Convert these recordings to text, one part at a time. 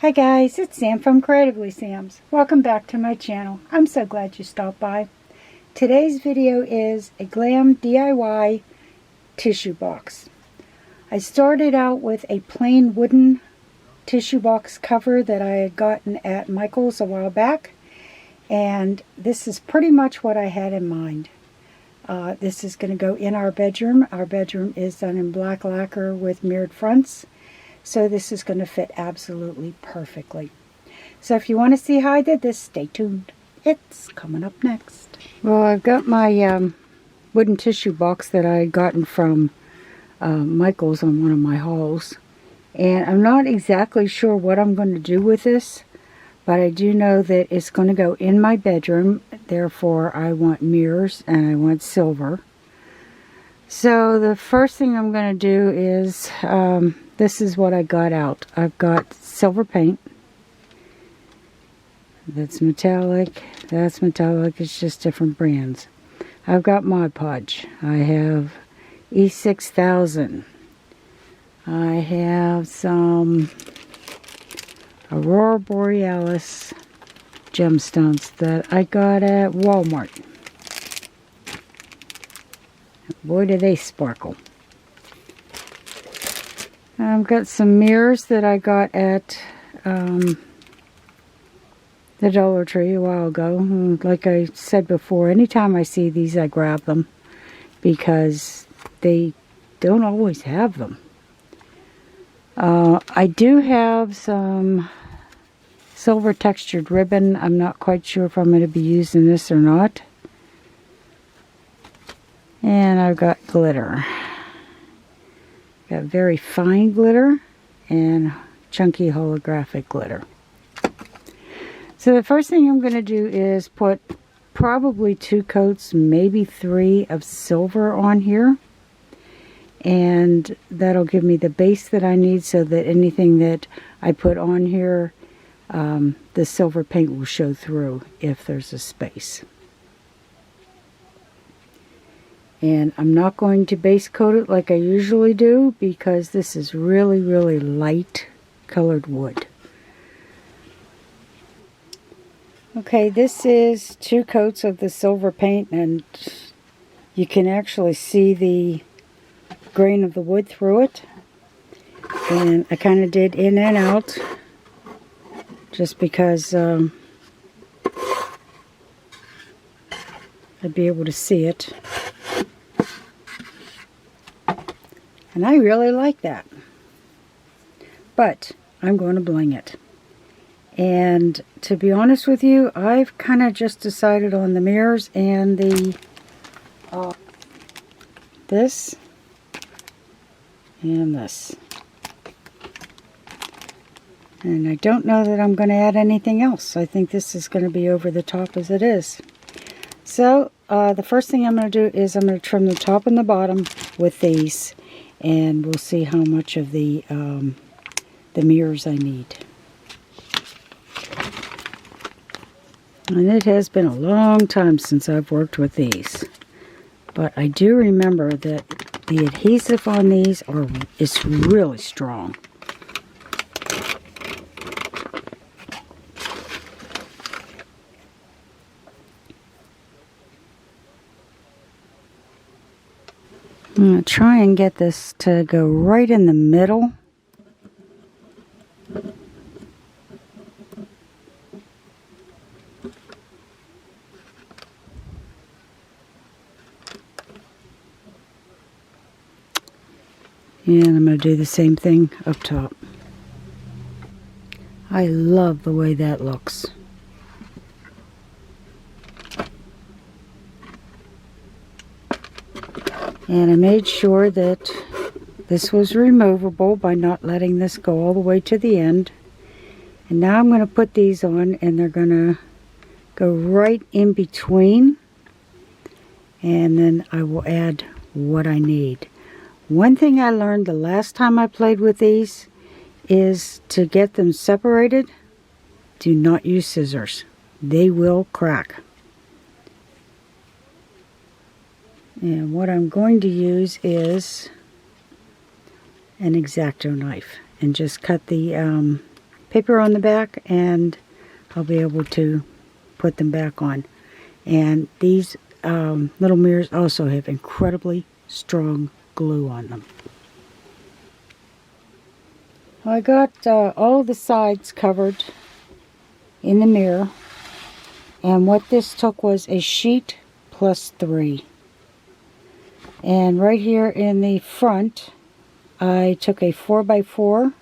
Hi guys, it's Sam from Creatively Sam's. Welcome back to my channel. I'm so glad you stopped by. Today's video is a Glam DIY tissue box. I started out with a plain wooden tissue box cover that I had gotten at Michael's a while back, and this is pretty much what I had in mind. This is going to go in our bedroom. Our bedroom is done in black lacquer with mirrored fronts. So this is going to fit absolutely perfectly. So if you want to see how I did this, stay tuned. It's coming up next. Well, I've got my wooden tissue box that I had gotten from Michael's on one of my hauls. And I'm not exactly sure what I'm going to do with this, but I do know that it's going to go in my bedroom. Therefore, I want mirrors and I want silver. So the first thing I'm going to do is... this is what I got out. I've got silver paint. That's metallic. That's metallic. It's just different brands. I've got Mod Podge. I have E6000. I have some Aurora Borealis gemstones that I got at Walmart. Boy, do they sparkle. I've got some mirrors that I got at the Dollar Tree a while ago. Like I said before, anytime I see these, I grab them because they don't always have them. I do have some silver textured ribbon. I'm not quite sure if I'm going to be using this or not. And I've got glitter. Got very fine glitter and chunky holographic glitter. So the first thing I'm going to do is put probably 2 coats, maybe 3 of silver on here. And that'll give me the base that I need so that anything that I put on here, the silver paint will show through if there's a space. And I'm not going to base coat it like I usually do because this is really, really light colored wood. Okay, this is 2 coats of the silver paint, and you can actually see the grain of the wood through it. And I kind of did in and out just because I'd be able to see it. And I really like that. But I'm going to bling it. And to be honest with you, I've kind of just decided on the mirrors and the this and this. And I don't know that I'm going to add anything else. I think this is going to be over the top as it is. So the first thing I'm going to do is I'm going to trim the top and the bottom with these. And we'll see how much of the mirrors I need. And it has been a long time since I've worked with these. But I do remember that the adhesive on these is really strong. I'm going to try and get this to go right in the middle. And I'm going to do the same thing up top. I love the way that looks. And I made sure that this was removable by not letting this go all the way to the end. And now I'm going to put these on, and they're going to go right in between. And then I will add what I need. One thing I learned the last time I played with these is to get them separated, do not use scissors. They will crack. And what I'm going to use is an X-Acto knife and just cut the paper on the back, and I'll be able to put them back on. And these little mirrors also have incredibly strong glue on them. I got all the sides covered in the mirror, and what this took was a sheet plus 3. And right here in the front, I took a 4x4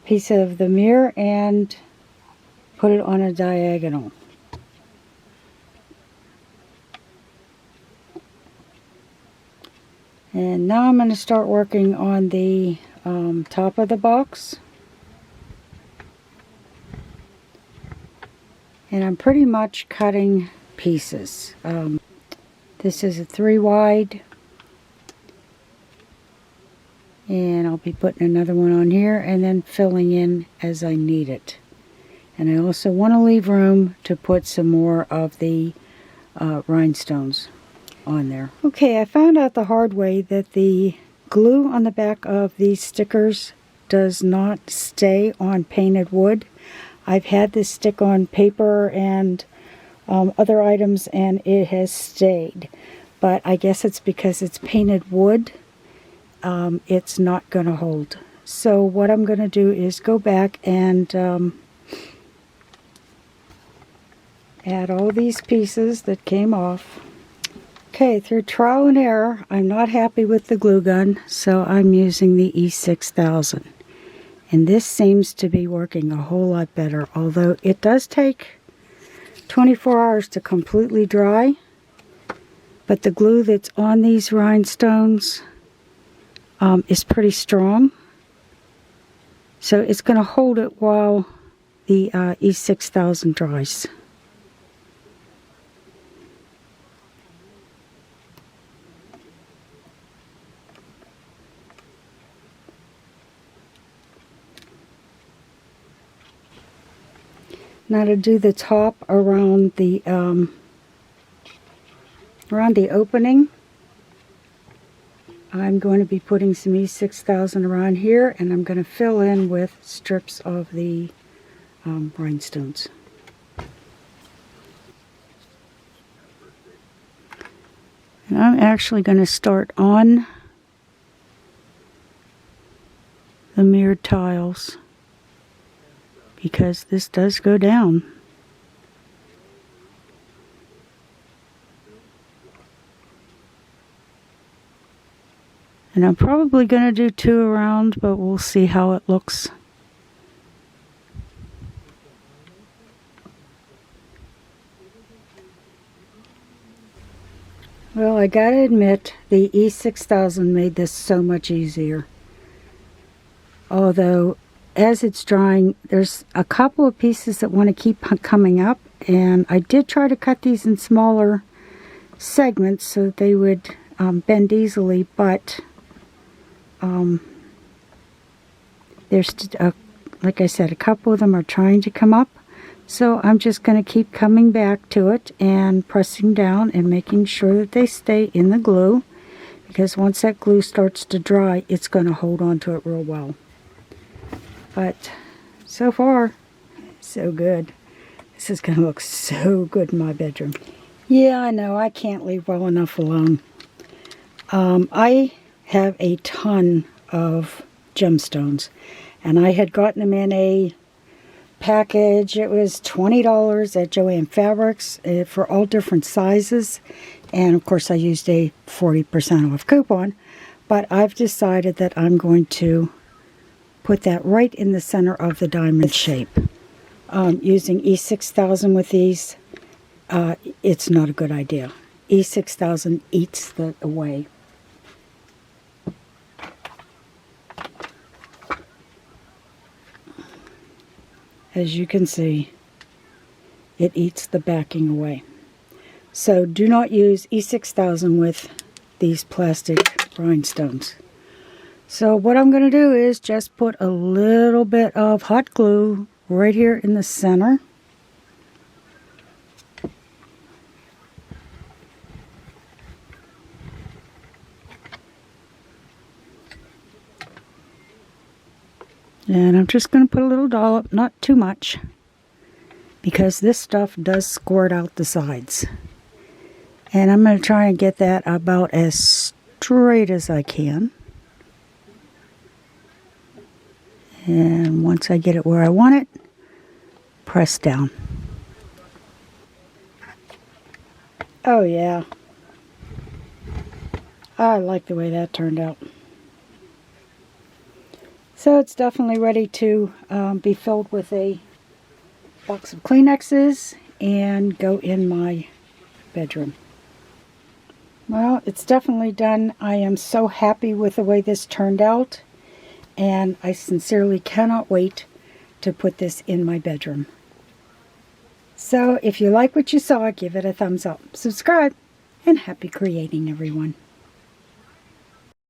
piece of the mirror and put it on a diagonal. And now I'm going to start working on the top of the box. And I'm pretty much cutting pieces. This is a 3 wide. And I'll be putting another one on here and then filling in as I need it. And I also want to leave room to put some more of the rhinestones on there. Okay, I found out the hard way that the glue on the back of these stickers does not stay on painted wood. I've had this stick on paper and other items, and it has stayed. But I guess it's because it's painted wood. It's not going to hold. So what I'm going to do is go back and add all these pieces that came off. Okay, through trial and error, I'm not happy with the glue gun, so I'm using the E6000. And this seems to be working a whole lot better, although it does take 24 hours to completely dry. But the glue that's on these rhinestones is pretty strong. So it's going to hold it while the E6000 dries. Now to do the top around the opening, I'm going to be putting some E6000 around here, and I'm going to fill in with strips of the rhinestones. And I'm actually going to start on the mirrored tiles, because this does go down. And I'm probably going to do 2 around, but we'll see how it looks. Well, I gotta admit, the E6000 made this so much easier. Although, as it's drying, there's a couple of pieces that want to keep coming up, and I did try to cut these in smaller segments so that they would bend easily, but there's, like I said, a couple of them are trying to come up, so I'm just going to keep coming back to it and pressing down and making sure that they stay in the glue, because once that glue starts to dry, it's going to hold on to it real well. But so far, so good. This is going to look so good in my bedroom. Yeah, I know, I can't leave well enough alone. I have a ton of gemstones, and I had gotten them in a package. It was $20 at Joann Fabrics for all different sizes, and of course I used a 40% off coupon, but I've decided that I'm going to put that right in the center of the diamond shape. Using E6000 with these, it's not a good idea. E6000 eats that away. As you can see, it eats the backing away. So do not use E6000 with these plastic rhinestones. So what I'm going to do is just put a little bit of hot glue right here in the center. And I'm just going to put a little dollop, not too much, because this stuff does squirt out the sides. And I'm going to try and get that about as straight as I can. And once I get it where I want it, press down. Oh yeah. I like the way that turned out. So it's definitely ready to be filled with a box of Kleenexes and go in my bedroom. Well, it's definitely done. I am so happy with the way this turned out, and I sincerely cannot wait to put this in my bedroom. So if you like what you saw, give it a thumbs up, subscribe, and happy creating, everyone.